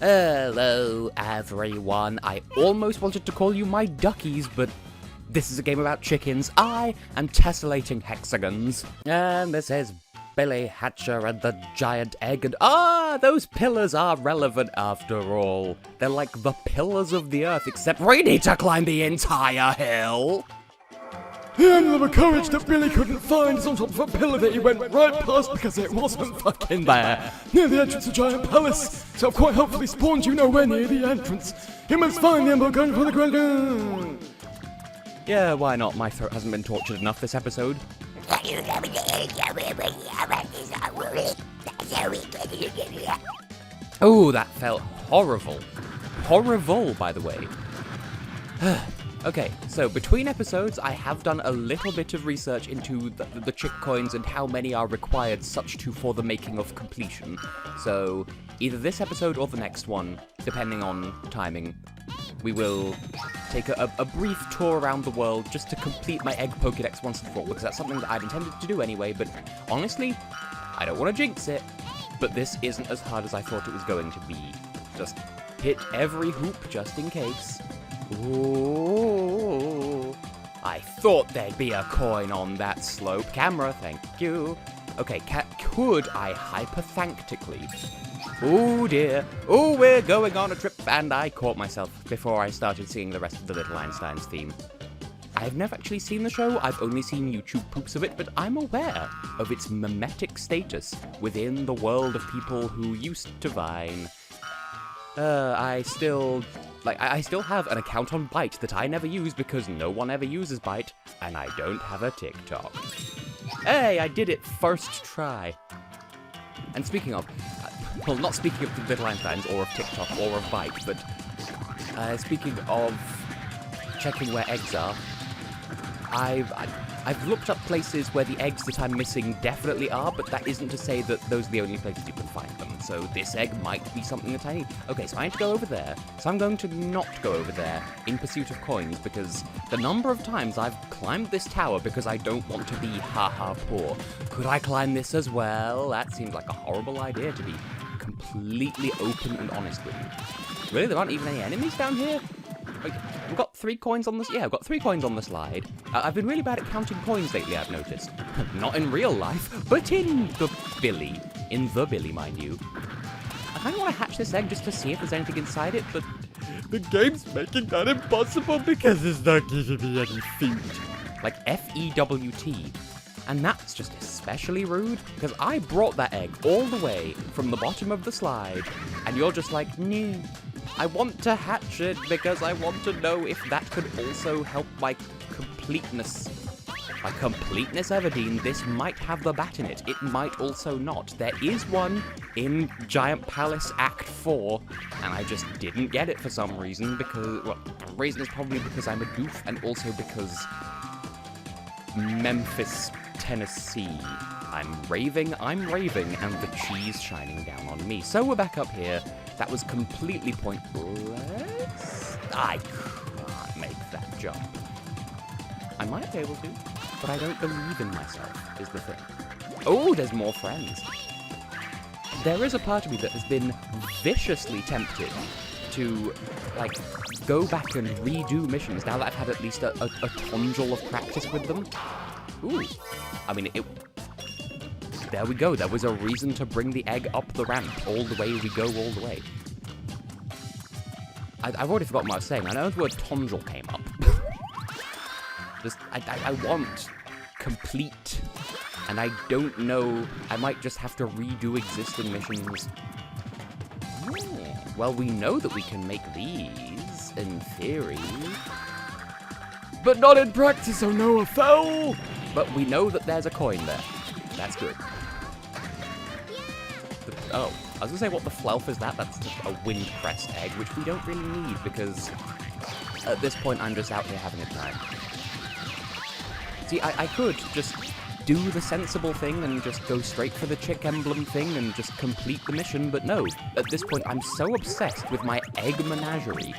Hello, everyone. I almost wanted to call you my duckies, but this is a game about chickens. I am tessellating hexagons. And this is Billy Hatcher and the giant egg, and those pillars are relevant after all. They're like the pillars of the earth, except we need to climb the entire hill. The angle of courage that Billy couldn't find is on top of a pillar that he went right past because it wasn't fucking there. Near the entrance of Giant Palace, so I've quite helpfully spawned you nowhere near the entrance. You must find the emblem going for the ground. Yeah, why not? My throat hasn't been tortured enough this episode. Oh, that felt horrible. Horrible, by the way. Okay, so between episodes, I have done a little bit of research into the chick coins and how many are required such to for the making of completion. So either this episode or the next one, depending on timing, we will take a brief tour around the world just to complete my egg Pokédex once and for all, because that's something that I'd intended to do anyway, but honestly, I don't want to jinx it, but this isn't as hard as I thought it was going to be. Just hit every hoop just in case. Ooh, I thought there'd be a coin on that slope. Camera, thank you. Okay, could I hypothetically? Oh dear. Oh, we're going on a trip, and I caught myself before I started seeing the rest of the Little Einsteins theme. I've never actually seen the show, I've only seen YouTube poops of it, but I'm aware of its mimetic status within the world of people who used to Vine. I still have an account on Byte that I never use because no one ever uses Byte, and I don't have a TikTok. Hey, I did it first try. And speaking of, well, not speaking of the Little Einsteins or of TikTok or of Byte, but speaking of checking where eggs are, I've looked up places where the eggs that I'm missing definitely are, but that isn't to say that those are the only places you can find them. So this egg might be something that I need. Okay, so I need to go over there. So I'm going to not go over there in pursuit of coins, because the number of times I've climbed this tower because I don't want to be haha poor. Could I climb this as well? That seems like a horrible idea, to be completely open and honest with you. Really, there aren't even any enemies down here? We've got 3 coins on this. Yeah, I've got 3 coins on the slide. I've been really bad at counting coins lately, I've noticed. Not in real life, but in the Billy. In the Billy, mind you. I kind of want to hatch this egg just to see if there's anything inside it, but The game's making that impossible because it's not giving me any food. like FEWT. And that's just especially rude, because I brought that egg all the way from the bottom of the slide, and you're just like, no. I want to hatch it because I want to know if that could also help my completeness. My completeness, Everdeen, this might have the bat in it. It might also not. There is one in Giant Palace Act 4, and I just didn't get it for some reason, because, well, the reason is probably because I'm a goof, and also because Memphis, Tennessee. I'm raving, and the cheese shining down on me. So we're back up here. That was completely pointless. I can't make that jump. I might be able to, but I don't believe in myself, is the thing. Oh, there's more friends. There is a part of me that has been viciously tempted to, like, go back and redo missions now that I've had at least a tonjel of practice with them. Ooh. I mean, there we go. There was a reason to bring the egg up the ramp. All the way we go, all the way. I've already forgotten what I was saying. I know the word tonjel came up. Just, I want complete, and I don't know. I might just have to redo existing missions. Oh, well, we know that we can make these, in theory. But not in practice, oh no, a foul! But we know that there's a coin there. That's good. Oh, I was gonna say, what the fluff is that? That's just a wind-pressed egg, which we don't really need, because at this point I'm just out here having a time. See, I could just do the sensible thing and just go straight for the chick emblem thing and just complete the mission, but no. At this point, I'm so obsessed with my egg menagerie.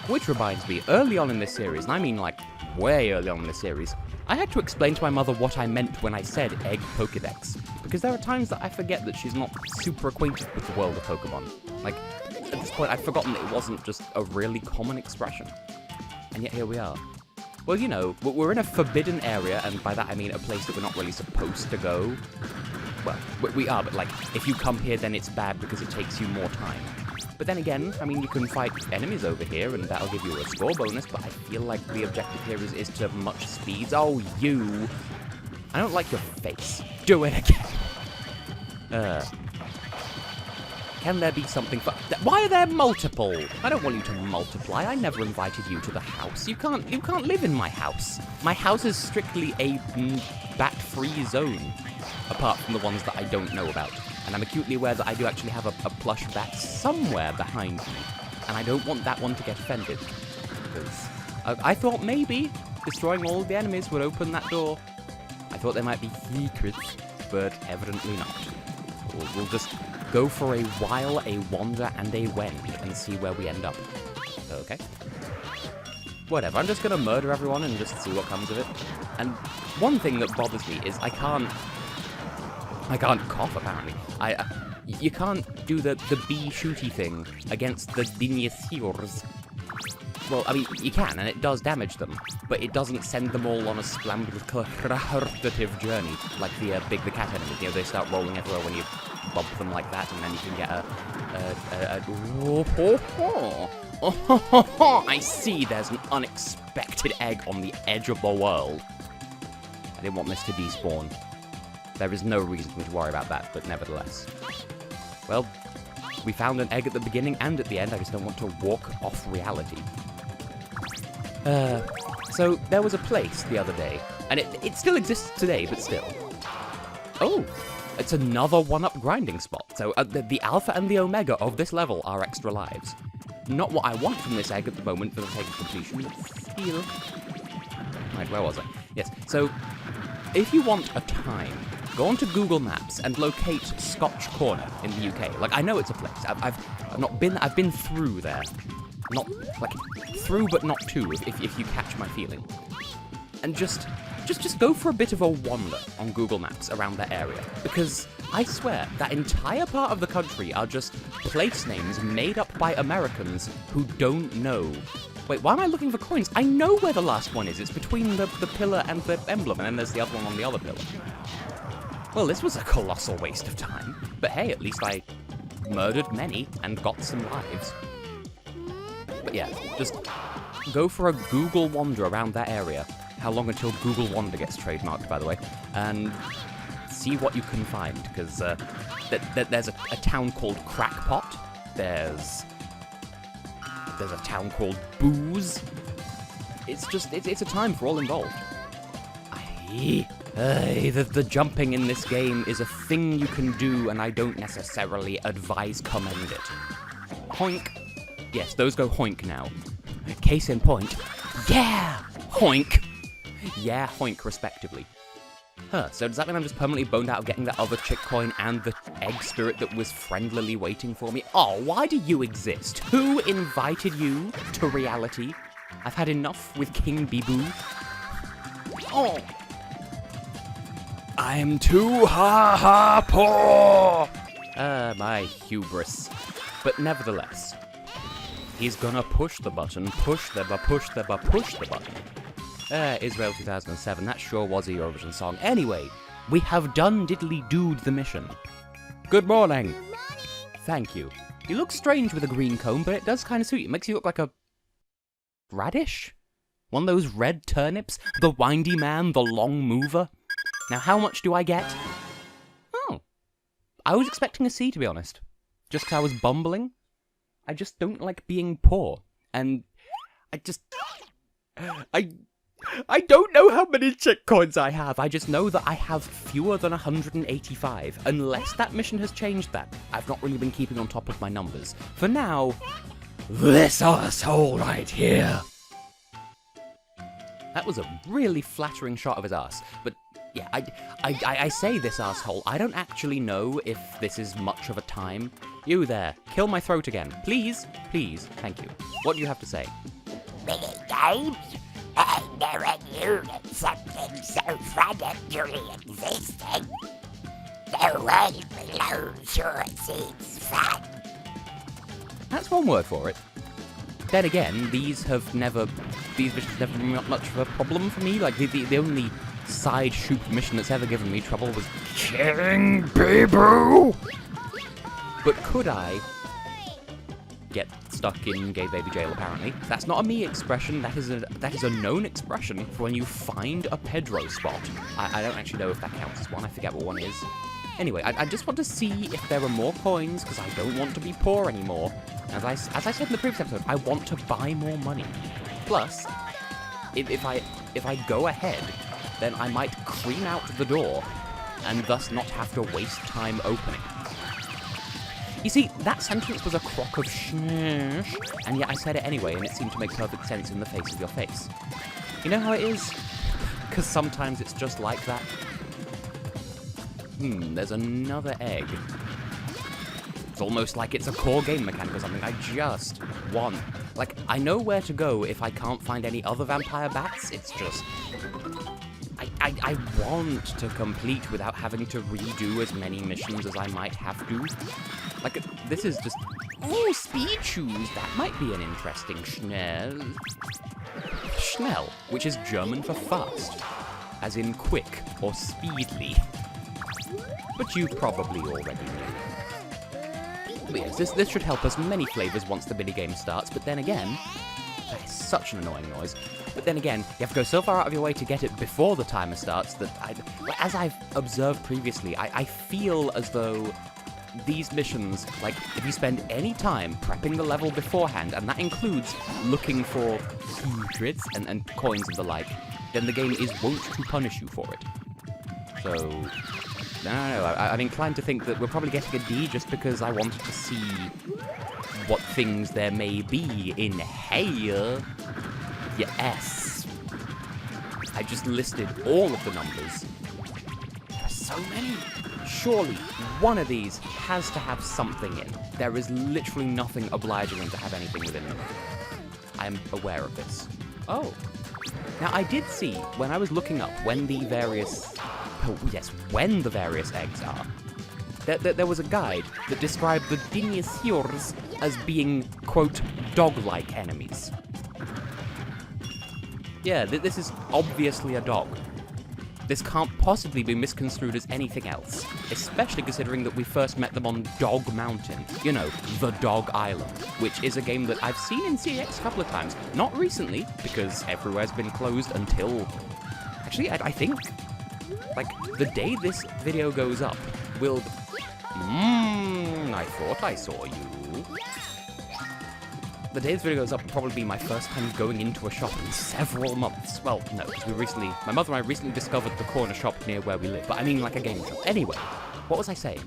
Which reminds me, early on in this series, and I mean like way early on in this series, I had to explain to my mother what I meant when I said egg Pokédex, because there are times that I forget that she's not super acquainted with the world of Pokemon. Like, at this point, I'd forgotten that it wasn't just a really common expression. And yet here we are. Well, you know, we're in a forbidden area, and by that I mean a place that we're not really supposed to go. Well, we are, but like, if you come here, then it's bad because it takes you more time. But then again, I mean, you can fight enemies over here, and that'll give you a score bonus, but I feel like the objective here is to much speeds. Oh, you! I don't like your face. Do it again. Can there be something for... Why are there multiple? I don't want you to multiply. I never invited you to the house. You can't live in my house. My house is strictly a bat-free zone, apart from the ones that I don't know about. And I'm acutely aware that I do actually have a plush bat somewhere behind me, and I don't want that one to get offended. Because I thought maybe destroying all of the enemies would open that door. I thought there might be secrets, but evidently not. We'll just go for a while, a wander, and a wend, and see where we end up. Okay. Whatever, I'm just gonna murder everyone and just see what comes of it. And one thing that bothers me is I can't cough, apparently. You can't do the bee shooty thing against the dinosaurs. Well, I mean, you can, and it does damage them, but it doesn't send them all on a speculative journey, like the cat enemies. You know, they start rolling everywhere when you bump them like that, and then you can get I see there's an unexpected egg on the edge of the world. I didn't want this to despawn. There is no reason for me to worry about that, but nevertheless. Well, we found an egg at the beginning and at the end. I just don't want to walk off reality. So there was a place the other day, and it still exists today, but still. Oh, it's another one-up grinding spot. So the alpha and the omega of this level are extra lives. Not what I want from this egg at the moment for the sake of completion, but still. Right, where was I? Yes, so if you want a time, go onto Google Maps and locate Scotch Corner in the UK. Like, I know it's a place. I've been through there. Not, like, through but not to, if you catch my feeling. And just go for a bit of a wander on Google Maps around that area. Because, I swear, that entire part of the country are just place names made up by Americans who don't know. Wait, why am I looking for coins? I know where the last one is. It's between the pillar and the emblem, and then there's the other one on the other pillar. Well, this was a colossal waste of time. But hey, at least I murdered many and got some lives. But yeah, just go for a Google wander around that area. How long until Google Wander gets trademarked, by the way? And see what you can find, because there's a town called Crackpot. There's a town called Booze. It's a time for all involved. The jumping in this game is a thing you can do, and I don't necessarily commend it. Hoink. Yes, those go hoink now. Case in point. Yeah! Hoink! Yeah, hoink, respectively. So does that mean I'm just permanently boned out of getting that other chick coin and the egg spirit that was friendlily waiting for me? Oh, why do you exist? Who invited you to reality? I've had enough with King Biboo. Oh! I'm too poor! My hubris. But nevertheless, he's gonna push the button, push the button. Israel 2007, that sure was a Eurovision song. Anyway, we have done diddly-dooed the mission. Good morning. Thank you. You look strange with a green comb, but it does kind of suit you. It makes you look like a radish? One of those red turnips? The windy man, the long mover? Now, how much do I get? Oh. I was expecting a C, to be honest. Just 'cause I was bumbling. I just don't like being poor. And I don't know how many chick coins I have. I just know that I have fewer than 185. Unless that mission has changed that. I've not really been keeping on top of my numbers. For now, this arsehole right here. That was a really flattering shot of his ass. But yeah, I say this arsehole. I don't actually know if this is much of a time. You there, kill my throat again. Please, please, thank you. What do you have to say? Minigames? I never knew that something so fun actually existed. The world below sure seems fun. That's one word for it. Then again, these missions never been much of a problem for me. Like, the only side shoot mission that's ever given me trouble was killing people. But could I get stuck in gay baby jail, apparently? That's not a me expression, that is a known expression for when you find a Pedro spot. I don't actually know if that counts as one, I forget what one is. Anyway, I just want to see if there are more coins, because I don't want to be poor anymore. As I said in the previous episode, I want to buy more money. Plus, if I go ahead, then I might cream out the door, and thus not have to waste time opening. You see, that sentence was a crock of shh, and yet I said it anyway, and it seemed to make perfect sense in the face of your face. You know how it is? Because sometimes it's just like that. There's another egg. It's almost like it's a core game mechanic or something. I just want... Like, I know where to go if I can't find any other vampire bats. It's just... I want to complete without having to redo as many missions as I might have to. Like, this is just... Ooh, speed shoes! That might be an interesting Schnell. Schnell, which is German for fast. As in quick or speedly. But you probably already knew. But yes, this should help us many flavors once the minigame starts, but then again... That is such an annoying noise. But then again, you have to go so far out of your way to get it before the timer starts that, as I've observed previously, I feel as though these missions, like, if you spend any time prepping the level beforehand, and that includes looking for secrets and coins and the like, then the game is wont to punish you for it. So, no, I'm inclined to think that we're probably getting a D just because I wanted to see what things there may be in here. Yes. I just listed all of the numbers. There are so many. Surely one of these has to have something in. There is literally nothing obliging them to have anything within them. I am aware of this. Oh. Now I did see, when I was looking up when the various... Oh yes, when the various eggs are, there was a guide that described the dinosaurs as being, quote, dog-like enemies. Yeah, this is obviously a dog. This can't possibly be misconstrued as anything else, especially considering that we first met them on Dog Mountain. You know, the Dog Island, which is a game that I've seen in CX a couple of times. Not recently, because everywhere's been closed until... Actually, I think... Like, the day this video goes up, will... I thought I saw you. The day this video goes up will probably be my first time going into a shop in several months. Well, no, because my mother and I recently discovered the corner shop near where we live. But I mean like a game shop. Anyway, what was I saying?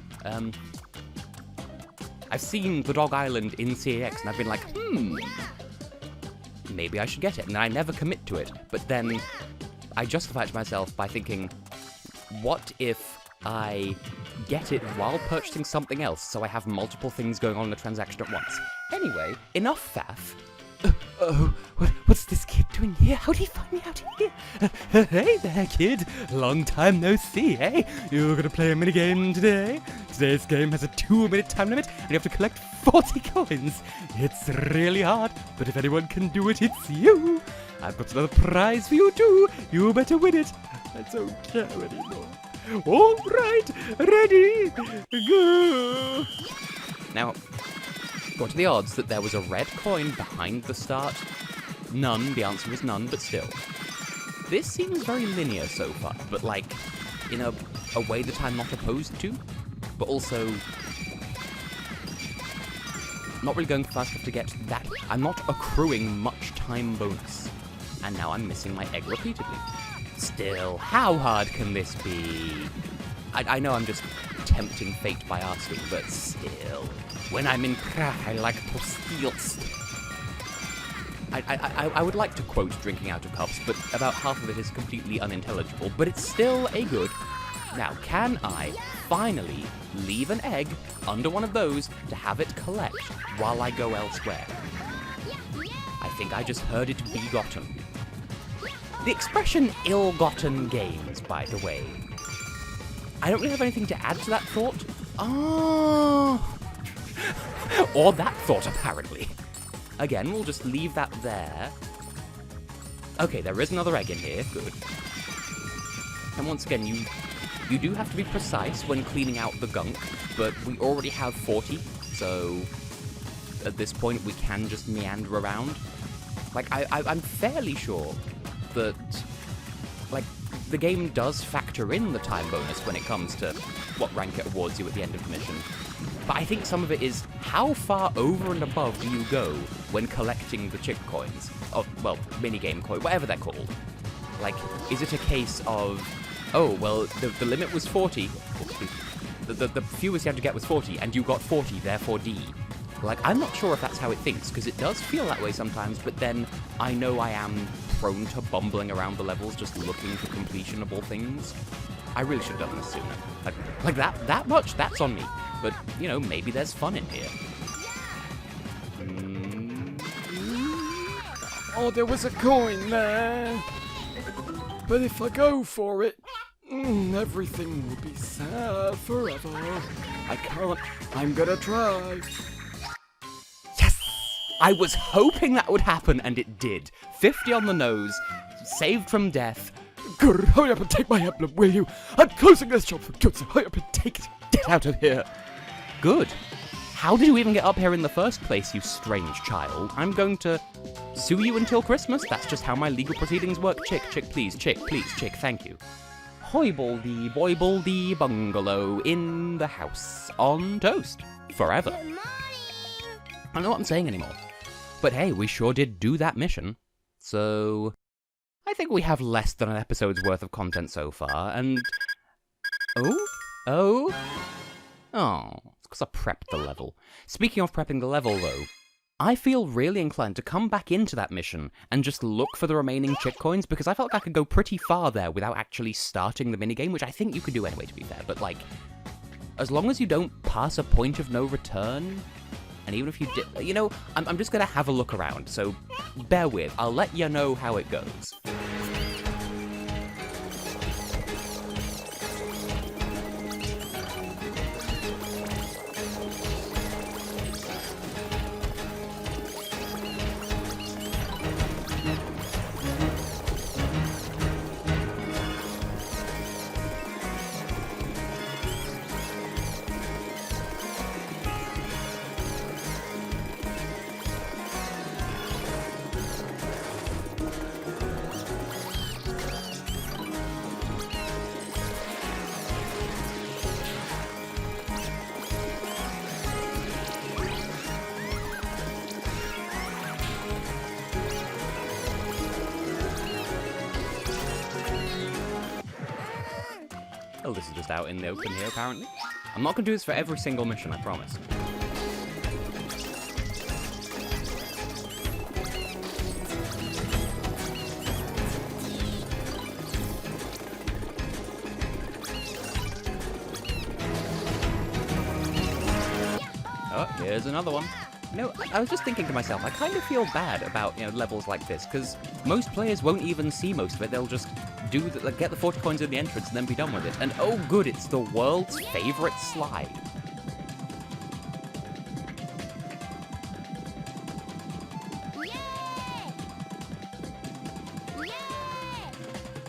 I've seen the Dog Island in CAX and I've been like, maybe I should get it. And I never commit to it. But then I justify it to myself by thinking, what if I get it while purchasing something else, so I have multiple things going on in the transaction at once? Anyway, enough faff. What's this kid doing here? How did he find me out here? Hey there, kid. Long time no see, eh? You're gonna play a minigame today? Today's game has a 2-minute time limit, and you have to collect 40 coins. It's really hard, but if anyone can do it, it's you. I've got another prize for you too. You better win it. I don't care anymore. All right, ready, go. Now, what are the odds that there was a red coin behind the start? None. The answer is none, but still. This seems very linear so far, but like, in a way that I'm not opposed to, but also not really going fast enough to get that. I'm not accruing much time bonus. And now I'm missing my egg repeatedly. Still, how hard can this be? I know I'm just tempting fate by asking, but still. When I'm in crack, I like to steal I would like to quote Drinking Out of Cups, but about half of it is completely unintelligible, but it's still a good. Now, can I finally leave an egg under one of those to have it collect while I go elsewhere? I think I just heard it be gotten. The expression ill-gotten gains, by the way. I don't really have anything to add to that thought. Oh, Or that thought, apparently. Again, we'll just leave that there. Okay, there is another egg in here. Good. And once again, you do have to be precise when cleaning out the gunk, but we already have 40, so at this point we can just meander around. Like, I'm fairly sure that, like, the game does factor in the time bonus when it comes to what rank it awards you at the end of the mission. But I think some of it is, how far over and above do you go when collecting the chick coins? Oh, well, minigame coin, whatever they're called. Like, is it a case of, oh, well, the limit was 40, the fewest you had to get was 40, and you got 40, therefore D. Like, I'm not sure if that's how it thinks, because it does feel that way sometimes, but then I know I am prone to bumbling around the levels just looking for completionable things. I really should have done this sooner. Like that much, that's on me. But, you know, maybe there's fun in here. Oh, there was a coin there. But if I go for it, everything will be sad forever. I can't. I'm gonna try. Yes! I was hoping that would happen, and it did. 50 on the nose, saved from death. Good, hurry up and take my emblem, will you? I'm closing this job for good, so hurry up and take it. Get out of here. Good. How did you even get up here in the first place, you strange child? I'm going to sue you until Christmas. That's just how my legal proceedings work. Chick, please, chick, thank you. Hoibaldy, boibaldy, bungalow in the house on toast. Forever. I don't know what I'm saying anymore. But hey, we sure did do that mission. So I think we have less than an episode's worth of content so far, and... Oh, it's because I prepped the level. Speaking of prepping the level, though, I feel really inclined to come back into that mission and just look for the remaining chick coins, because I felt like I could go pretty far there without actually starting the minigame, which I think you could do anyway, to be fair, but, like, as long as you don't pass a point of no return, and even if you did, you know, I'm just gonna have a look around, so bear with, I'll let you know how it goes. Oh, this is just out in the open here, apparently. I'm not going to do this for every single mission, I promise. Oh, here's another one. You know, I was just thinking to myself, I kind of feel bad about, you know, levels like this, because most players won't even see most of it. They'll just get the 40 coins in the entrance and then be done with it. And oh good, it's the world's favorite slide.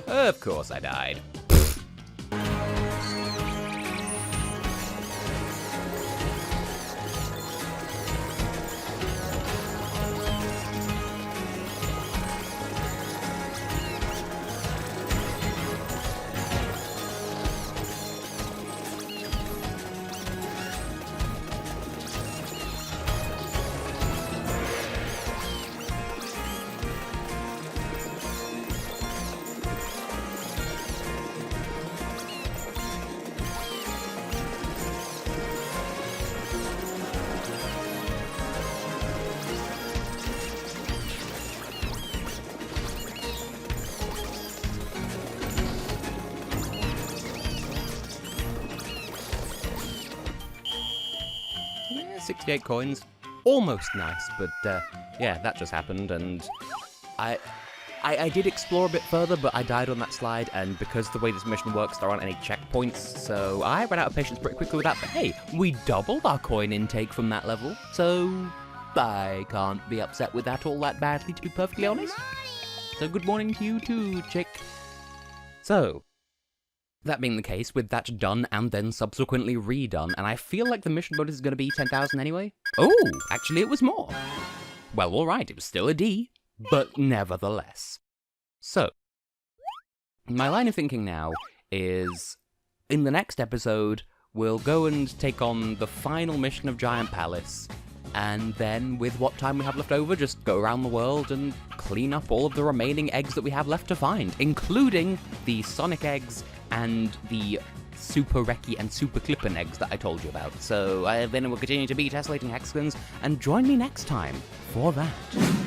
Of course I died. Yeah, 68 coins. Almost nice, but yeah, that just happened, and I I did explore a bit further, but I died on that slide, and because the way this mission works, there aren't any checkpoints, so I ran out of patience pretty quickly with that. But hey, we doubled our coin intake from that level, so I can't be upset with that all that badly, to be perfectly honest. So good morning to you too, chick. So, that being the case, with that done and then subsequently redone, and I feel like the mission bonus is going to be 10,000 anyway. Oh, actually it was more. Well, alright, it was still a D, but nevertheless. So, my line of thinking now is, in the next episode, we'll go and take on the final mission of Giant Palace, and then, with what time we have left over, just go around the world and clean up all of the remaining eggs that we have left to find, including the Sonic eggs and the Super Reki and Super Clippin eggs that I told you about. So, then we'll continue to be Tessellating Hexagons, and join me next time for that.